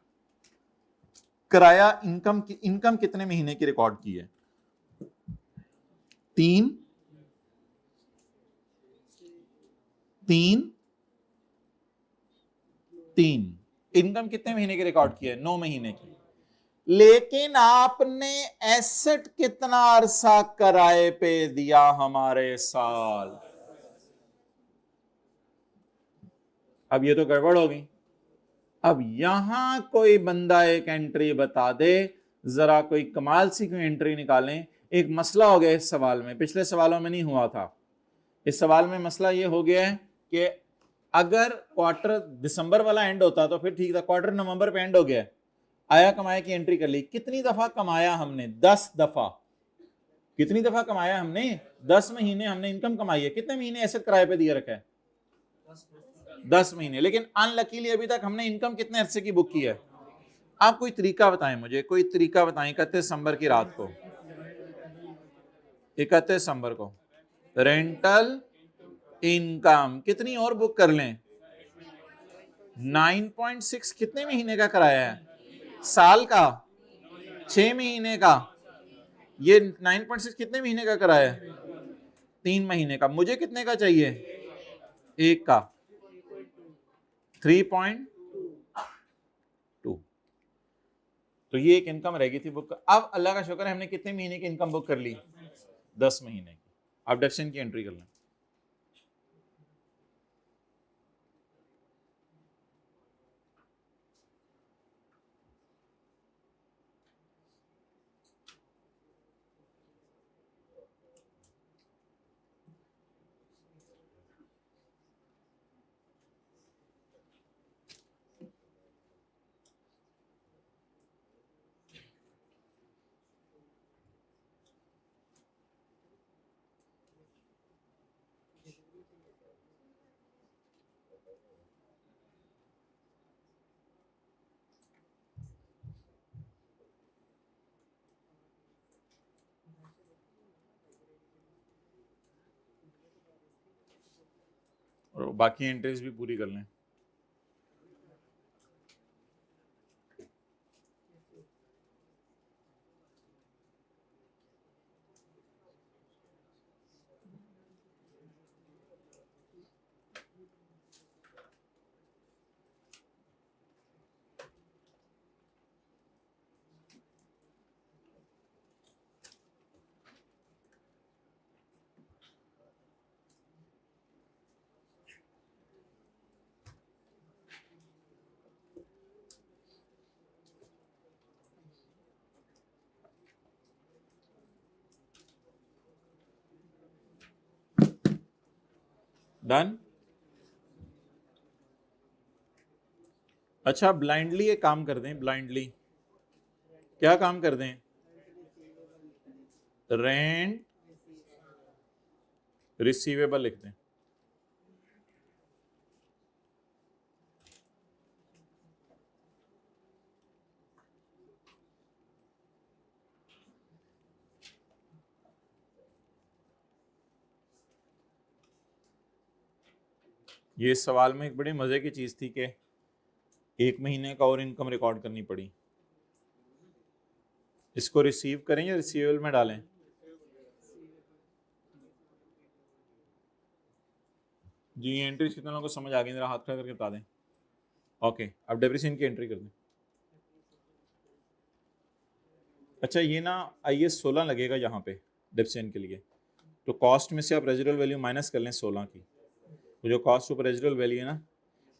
किराया इनकम कितने महीने की रिकॉर्ड की है? 3 इनकम कितने महीने की रिकॉर्ड की है? 9 महीने की। लेकिन आपने एसेट कितना अरसा किराए पे दिया हमारे साल? अब ये तो गड़बड़ होगी। अब यहां कोई बंदा एक एंट्री बता दे, जरा कोई कमाल सी कोई एंट्री निकालें। एक मसला हो गया इस सवाल में, पिछले सवालों में नहीं हुआ था। इस सवाल में मसला ये हो गया है कि अगर क्वार्टर दिसंबर वाला एंड होता तो फिर ठीक था, क्वार्टर नवंबर पे एंड हो गया, आया कमाया की एंट्री कर ली। कितनी दफा कमाया हमने? 10 दफा। कितनी दफा कमाया हमने? 10 महीने हमने इनकम कमाई है। कितने महीने ऐसे किराए पे दिए रखा है? 10 महीने। लेकिन अनलकीली अभी तक हमने इनकम कितने अरसे की बुक की है? आप कोई तरीका बताएं मुझे, कोई तरीका बताएं। 31 दिसंबर की रात को, 31 दिसंबर को रेंटल इनकम कितनी और बुक कर लें? 9.6 कितने महीने का किराया है? साल का? 6 महीने का? ये 9.6 कितने महीने का किराया है? 3 महीने का। मुझे कितने का चाहिए? 1 का। 3.2। तो ये एक इनकम रह गई थी बुक। अब अल्लाह का शुक्र है हमने कितने महीने की इनकम बुक कर ली? 10 महीने की। अब डेप्सियन की एंट्री कर लें। और बाकी एंट्रीज भी पूरी कर लें। डन। अच्छा, ब्लाइंडली एक काम कर दें। ब्लाइंडली क्या काम कर दें? रेंट रिसीवेबल लिख दें। ये सवाल में एक बड़ी मजे की चीज थी कि 1 महीने का और इनकम रिकॉर्ड करनी पड़ी। इसको रिसीव करें या रिसीवेबल में डालें? जी, ये एंट्री कितने लोगों को समझ आ गई? जरा हाथ खड़ा करके बता दें। ओके, अब डेप्रिसिएशन की एंट्री कर दें। अच्छा, ये ना IS 16 लगेगा यहाँ पे डेप्रिसिएशन के लिए, तो कॉस्ट में से आप रेजिडुअल वैल्यू माइनस कर लें 16 की। तो जो कॉस्ट ऊपर रेजिडुअल वैल्यू है ना,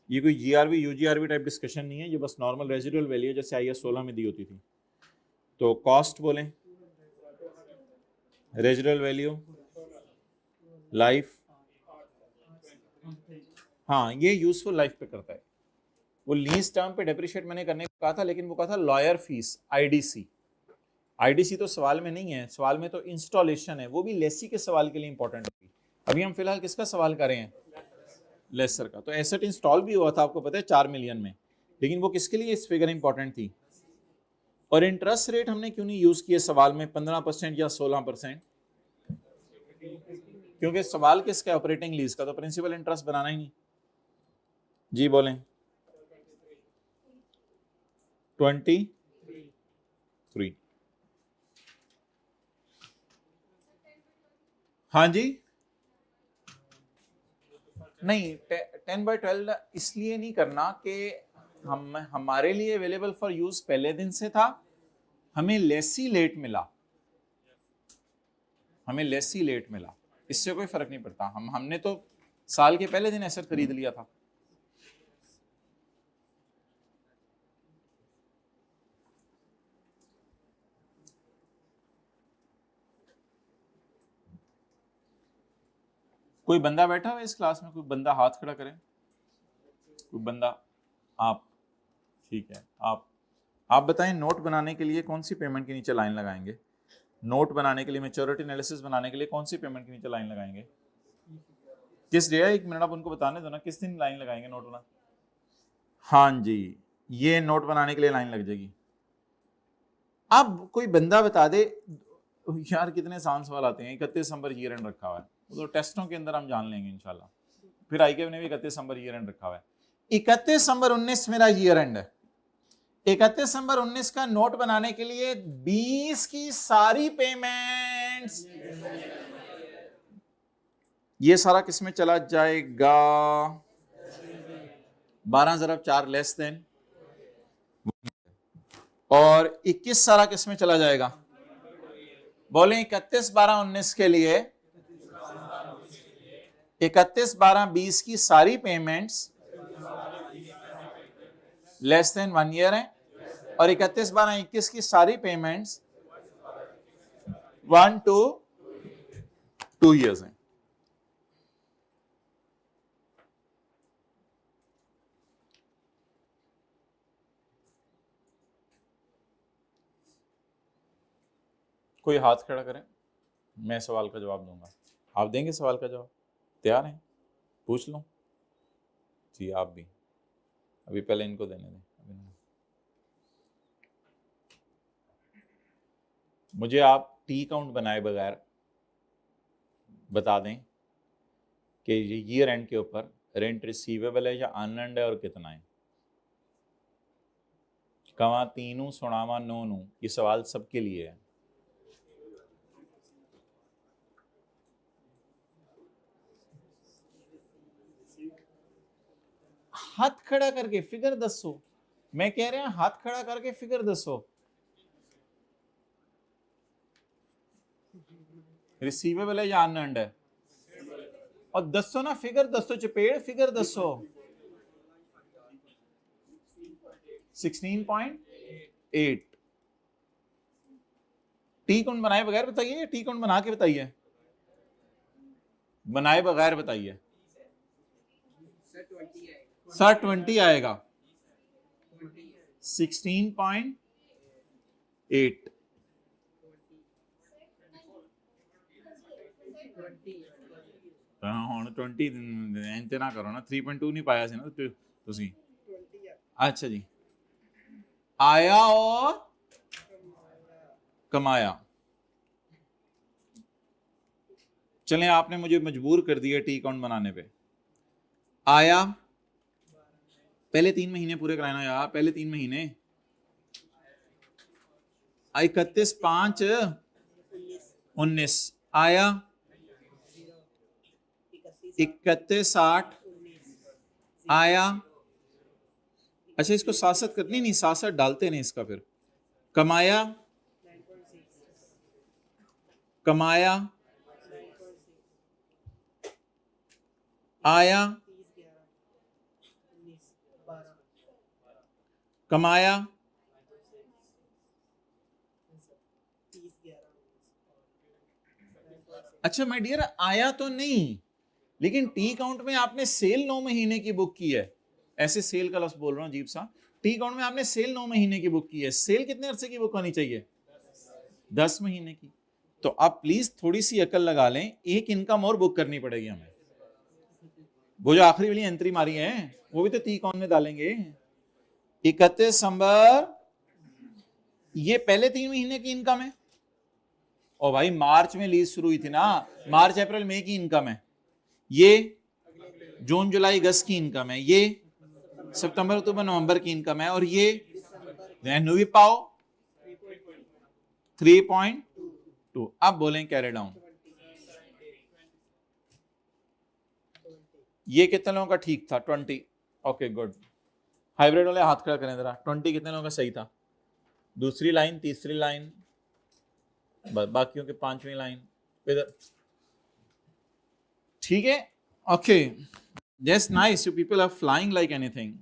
ये कोई GRV UGRV टाइप डिस्कशन नहीं है, ये बस नॉर्मल रेजिडुअल वैल्यू है जैसे IS 16 में दी होती थी। तो कॉस्ट बोलें, रेजिडुअल वैल्यू, लाइफ। हाँ, ये यूजफुल लाइफ पे करता है। वो लीज टर्म पे डेप्रिशिएट मैंने करने को कहा था, लेकिन वो कहा था लॉयर फीस, IDC। IDC तो सवाल में नहीं है, सवाल में तो इंस्टॉलेशन है, वो भी लेसी के सवाल के लिए इंपॉर्टेंट होगी। अभी हम फिलहाल किसका सवाल कर रहे हैं? लेसर का। तो एसेट इंस्टॉल भी हुआ था, आपको पता है 4 मिलियन में, लेकिन वो किसके लिए इस फिगर इंपॉर्टेंट थी? और इंटरेस्ट रेट हमने क्यों नहीं यूज किए सवाल में 15% या 16%? क्योंकि सवाल किसका? ऑपरेटिंग लीज का, तो प्रिंसिपल इंटरेस्ट बनाना ही नहीं। जी बोलें। 23। हाँ जी, नहीं 10/12 इसलिए नहीं करना कि हमारे लिए अवेलेबल फॉर यूज पहले दिन से था, हमें लेसी लेट मिला, इससे कोई फर्क नहीं पड़ता। हमने तो साल के पहले दिन एसेट खरीद लिया था। कोई बंदा बैठा हुआ इस क्लास में? कोई बंदा हाथ खड़ा करे। कोई बंदा? आप? ठीक है, आप बताएं, नोट बनाने के लिए कौन सी पेमेंट के नीचे लाइन लगाएंगे? नोट बनाने के लिए, मैच्योरिटी एनालिसिस बनाने के लिए कौन सी पेमेंट के नीचे लाइन लगाएंगे? किस डे है? 1 मिनट आप उनको बताने दो ना, किस दिन लाइन लगाएंगे नोट बना? हाँ जी, ये नोट बनाने के लिए लाइन लग जाएगी। अब कोई बंदा बता दे यार, कितने आसान सवाल आते हैं। 31 दिसंबर ईयर एंड रखा हुआ है, तो टेस्टों के अंदर हम जान लेंगे इंशाल्लाह। फिर IQ ने भी 31 दिसंबर ईयर एंड रखा हुआ है। 31 दिसंबर 19 मेरा ईयर एंड है। 31 दिसंबर 19 का नोट बनाने के लिए 20 की सारी पेमेंट्स, ये सारा किसमें चला जाएगा? 12 ज़रब 4 लेस देन। और 21 सारा किस में चला जाएगा? बोले 31 12 19 के लिए 31 12 20 की सारी पेमेंट्स लेस देन 1 ईयर है और 31 12 21 की सारी पेमेंट्स 1 to 2 ईयर्स हैं। कोई हाथ खड़ा करें, मैं सवाल का जवाब दूंगा। आप देंगे सवाल का जवाब? तैयार हैं? पूछ लो जी। आप भी अभी पहले इनको देने दें। मुझे आप टी काउंट बनाए बगैर बता दें कि ये ईयर एंड के ऊपर रेंट रिसीवेबल है या अनअर्न्ड है और कितना है। कवा तीनों सुनावा नोनू, ये सवाल सबके लिए है। हाथ खड़ा करके फिगर दसो। मैं कह रहा हाथ खड़ा करके फिगर दसो। रिसीवेबल है या अनअर्न्ड है? और दसो ना, फिगर दसो, चपेड़ फिगर दसो। 16.8। टी काउंट बनाए बगैर बताइए, टी काउंट बना के बताइए। बनाए बगैर बताइए। सर 20 आएगा। 16.8। ਹੁਣ 20 ਇੰਤੇ ਨਾ ਕਰੋ ਨਾ। 3.2 नहीं पाया ਸੀ ਨਾ ਤੁਸੀਂ। अच्छा जी, आया और कमाया। चलें, आपने मुझे मजबूर कर दिया टी काउंट बनाने पे। आया, पहले 3 महीने पूरे कराना यार, पहले 3 महीने। 31 5 19 आया, 31 8 आया। अच्छा, इसको सासत करनी नहीं, सासत डालते नहीं इसका। फिर कमाया, कमाया, आया, कमाया, अच्छा माय डियर, आया तो नहीं, लेकिन टी काउंट में आपने सेल 9 महीने की बुक की है। ऐसे सेल का लफ्ज बोल रहा हूं अजीब सा। टी काउंट में आपने सेल 9 महीने की बुक की है। सेल कितने अरसे की बुक होनी चाहिए? 10 महीने की। तो आप प्लीज थोड़ी सी अकल लगा लें, एक इनकम और बुक करनी पड़ेगी हमें। वो जो आखिरी वाली एंट्री मारी है वो भी तो टी काउंट में डालेंगे। 31 दिसंबर, ये पहले 3 महीने की इनकम है। और भाई मार्च में लीज शुरू हुई थी ना, मार्च अप्रैल मई की इनकम है। ये जून जुलाई अगस्त की इनकम है। ये सितंबर अक्टूबर नवंबर की इनकम है। और ये भी पाओ 3.2। अब बोलें कैरी डाउन। ये कितने लोगों का ठीक था? 20। Okay good. हाइब्रिड वाले हाथ खड़ा करें जरा। 20 कितने लोगों का सही था? दूसरी लाइन, तीसरी लाइन, बाकियों के 5वीं लाइन इधर। ठीक है, okay, just nice, you people are flying like anything.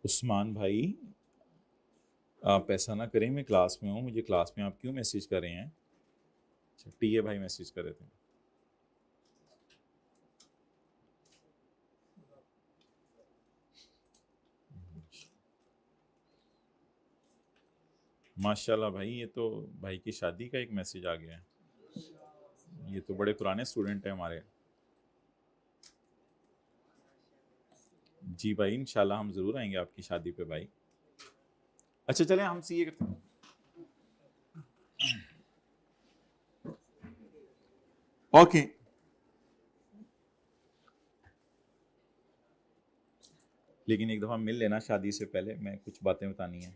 Usman भाई, आप ऐसा ना करें, मैं क्लास में हूँ, मुझे क्लास में आप क्यों मैसेज कर रहे हैं? छुट्टी है भाई, मैसेज कर रहे थे। माशाल्लाह भाई, ये तो भाई की शादी का एक मैसेज आ गया है। ये तो बड़े पुराने स्टूडेंट हैं हमारे। जी भाई, इंशाल्लाह हम जरूर आएंगे आपकी शादी पे भाई। अच्छा चलें, हम सीए करते हैं। ओके, लेकिन एक दफ़ा मिल लेना शादी से पहले, मैं कुछ बातें बतानी है।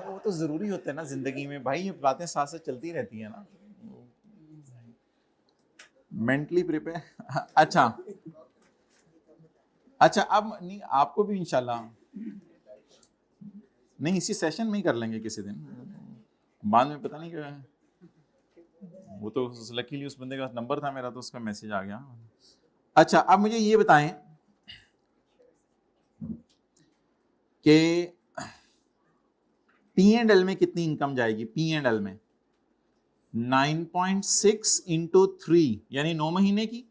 वो तो ज़रूरी होता है ना ज़िंदगी में भाई, ये बातें साथ साथ चलती रहती हैं ना। Mentally prepare. अच्छा अच्छा, अब नहीं आपको भी इंशाल्लाह नहीं, इसी सेशन में ही कर लेंगे किसी दिन, बाद में पता नहीं क्या। वो तो लकीली उस बंदे का नंबर था मेरा, तो उसका मैसेज आ गया। अच्छा, अब मुझे ये बताएं कि P&L में कितनी इनकम जाएगी? P&L में 9.6 इंटू 3 यानी 9 महीने की,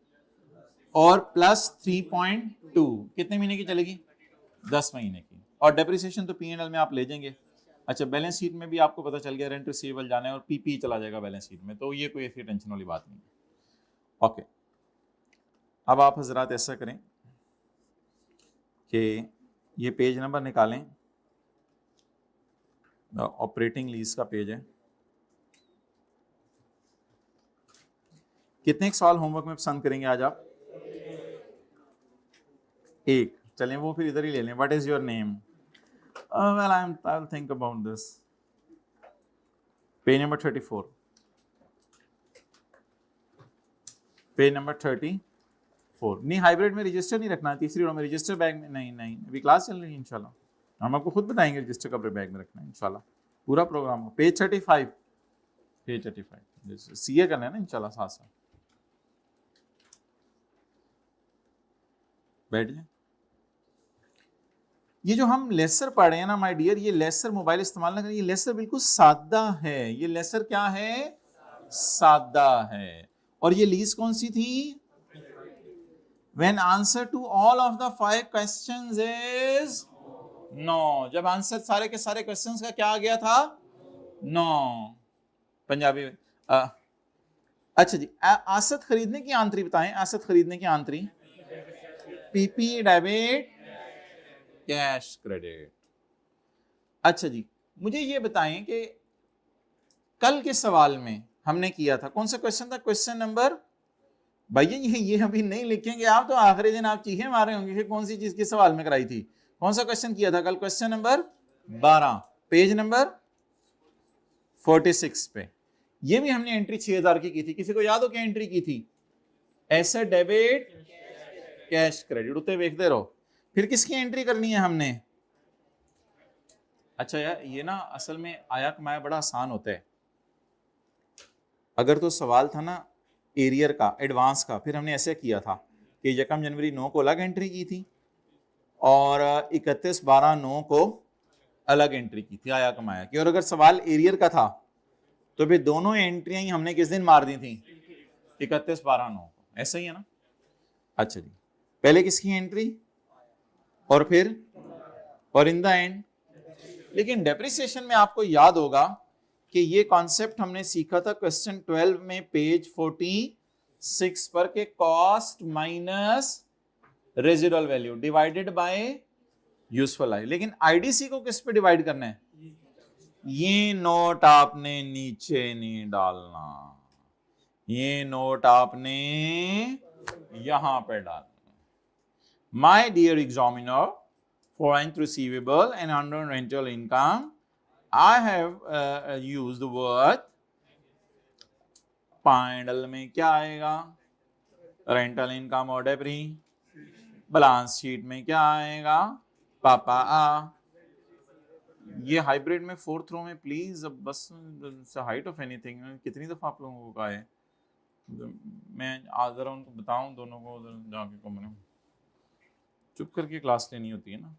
और प्लस 3.2 कितने महीने की चलेगी? 10 महीने की। और डेप्रिसिएशन तो P&L में आप ले जाएंगे। अच्छा, बैलेंस शीट में भी आपको पता चल गया, रेंट रिसीवेबल जाना है और पीपी चला जाएगा बैलेंस शीट में, तो ये कोई ऐसी टेंशन वाली बात नहीं है। ओके, अब आप हजरात ऐसा करें कि ये पेज नंबर निकालें, ऑपरेटिंग लीज का पेज है। कितने सवाल होमवर्क में पसंद करेंगे आज आप? एक। चलें वो फिर इधर ही ले लें। What is your name? Well I will think about this. Page number 34, page number 34। नहीं, हाइब्रिड में रजिस्टर नहीं रखना, तीसरी रो में रजिस्टर बैग में नहीं, नहीं अभी क्लास चल रही है इंशाल्लाह, हम आपको खुद बताएंगे रजिस्टर कब बैग में रखना है इंशाल्लाह, पूरा प्रोग्राम हो। पेज 35, पेज 35 सीए करना है ना इंशाल्लाह साथ साथ। बैठ जाए। ये जो हम लेसर पढ़ रहे हैं ना माय डियर, ये लेसर मोबाइल इस्तेमाल ना करें, ये लेसर बिल्कुल सादा है। ये लेसर क्या है? सादा है। और ये लीज कौन सी थी? When answer to all of the 5 questions is no, जब आंसर सारे के सारे क्वेश्चंस का क्या आ गया था? नो। पंजाबी अच्छा जी, आसत खरीदने की आंतरी बताएं। आसत खरीदने की entry? PP, debit, cash, credit. अच्छा जी, मुझे ये बताएं कि कल के सवाल में हमने किया था, कौन सा क्वेश्चन था? क्वेश्चन नंबर, भैया ये अभी नहीं लिखेंगे आप तो आखिरी दिन आप चीखें मारे होंगे कि कौन सी चीज के सवाल में कराई थी। कौन सा क्वेश्चन किया था कल? क्वेश्चन नंबर 12, पेज नंबर 46 पे। ये भी हमने एंट्री 6000 की थी। किसी को याद हो क्या एंट्री की थी? Asset, debit, cash, credit. उतने देखते रहो। फिर किसकी एंट्री करनी है हमने? अच्छा यार, ये ना असल में आया कमाया बड़ा आसान होता है। अगर तो सवाल था ना एरियर का, एडवांस का, फिर हमने ऐसे किया था कि 1 जनवरी 9 को अलग एंट्री की थी और 31/12/9 को अलग एंट्री की थी आया कमाया की। और अगर सवाल एरियर का था तो फिर दोनों एंट्रियां ही हमने किस दिन मार दी थी? 31/12/9 को। ऐसा ही है ना? अच्छा जी, पहले किसकी एंट्री और फिर और इन द एंड। लेकिन डेप्रिसिएशन में आपको याद होगा कि ये कॉन्सेप्ट हमने सीखा था क्वेश्चन 12 में पेज 46 पर के cost minus residual value divided by useful life. लेकिन आईडीसी को किस पे डिवाइड करना है? ये नोट आपने नीचे नहीं डालना, ये नोट आपने यहां पे डालना। My dear examiner, for rent receivable and under rental income, I have used the word P&L में क्या आएगा? रेंटल इनकम और डेप्री। बैलेंस शीट में क्या आएगा? पापा आ। ये हाइब्रिड में 4th रो में प्लीज, अब बस हाइट ऑफ एनीथिंग कितनी दफा आप लोगों को कहा है, मैं आज जरा उनको बताऊं दोनों को जाके कमरे में चुप करके क्लास लेनी होती है ना।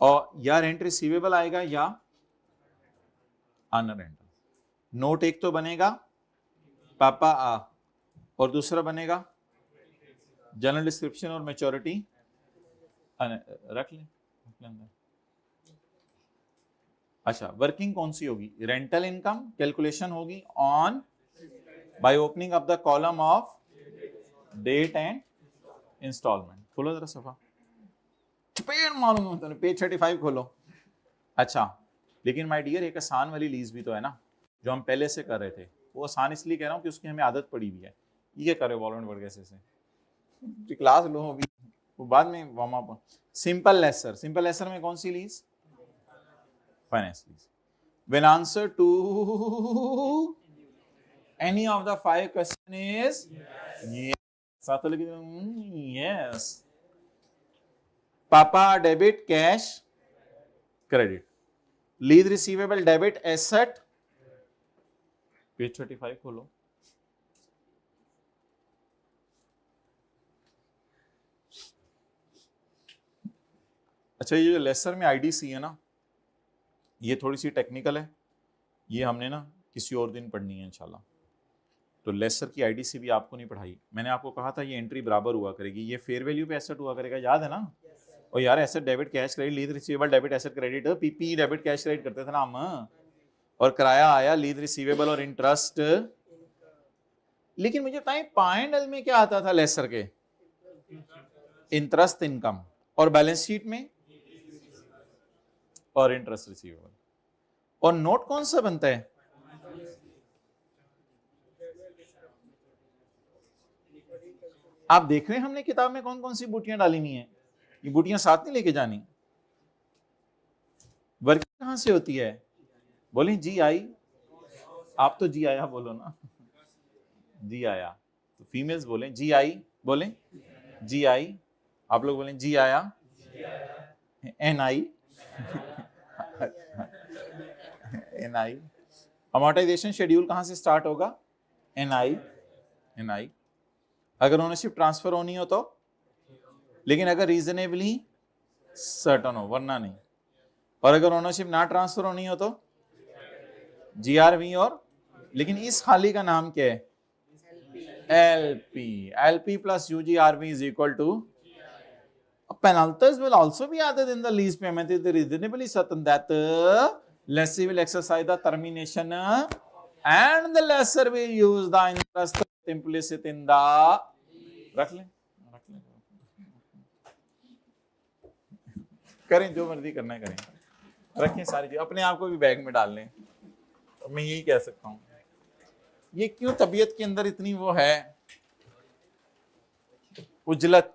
और या रेंट रिसीवेबल आएगा या अन रेंटल। नोट एक तो बनेगा पापा आ और दूसरा बनेगा जनरल डिस्क्रिप्शन और मैच्योरिटी रख लें अंदर। अच्छा, वर्किंग कौन सी होगी? रेंटल इनकम कैलकुलेशन होगी on by opening up the column of date and installment. खोलो जरा सफा, मालूम पेज 35 खोलो। अच्छा, लेकिन माय डियर एक आसान वाली लीज भी तो है ना जो हम पहले से कर रहे थे। वो आसान इसलिए कह रहा हूँ कि उसकी हमें आदत पड़ी हुई है। ये करे वॉलंट वर्ग से क्लास लो अभी। वो बाद में warm up. Simple lessor, simple lessor में कौन सी lease? Finance lease. When answer to any of the 5 question is yes, साथ लिख यस। पापा debit cash credit, lease receivable debit asset, page 35 खोलो। अच्छा, ये जो लेसर में आईडीसी है ना, ये थोड़ी सी टेक्निकल है, ये हमने ना किसी और दिन पढ़नी है इंशाल्लाह। तो लेसर की आईडीसी भी आपको नहीं पढ़ाई, मैंने आपको कहा था ये एंट्री बराबर हुआ करेगी, ये फेयर वैल्यू पे एसेट हुआ करेगा, याद है ना? और यार asset debit cash credit, lease receivable debit asset credit, PP debit cash credit करते थे ना हम, और किराया आया लीज रिसीवेबल और इंटरेस्ट। लेकिन मुझे बताएं P&L में क्या आता था लेसर के? इंटरेस्ट इनकम, और बैलेंस शीट में और इंटरेस्ट रिसीवेबल। और नोट कौन सा बनता है? आप देख रहे हैं हमने किताब में कौन कौन सी बूटियां डाली हुई हैं, ये बूटियां साथ नहीं लेके जानी। वर्किंग कहां से होती है? बोले जी आई, आप तो जी आया बोलो ना, जी आया, तो फीमेल्स बोले जी आई, बोले जी आई, आप लोग बोले जी आया, एन आई, एन आई। अमोर्टाइजेशन शेड्यूल कहां से स्टार्ट होगा? एन आई, एन आई। अगर ओनरशिप ट्रांसफर होनी हो तो, लेकिन अगर रीजनेबली सर्टन हो, वरना नहीं। और अगर ओनरशिप ना ट्रांसफर होनी हो तो जीआरवी, और लेकिन इस खाली का नाम क्या है? LP. LP plus UGRV is equal to penalties will also be added in the lease payment if it is reasonably certain that lessee will exercise the termination and the lessor will use the interest implicit in the, रख लें करें जो मर्जी करना है करें, रखें सारी चीज, अपने आप को भी बैग में डाल लें। तो मैं यही कह सकता हूं, ये क्यों तबीयत के अंदर इतनी वो है उजलत,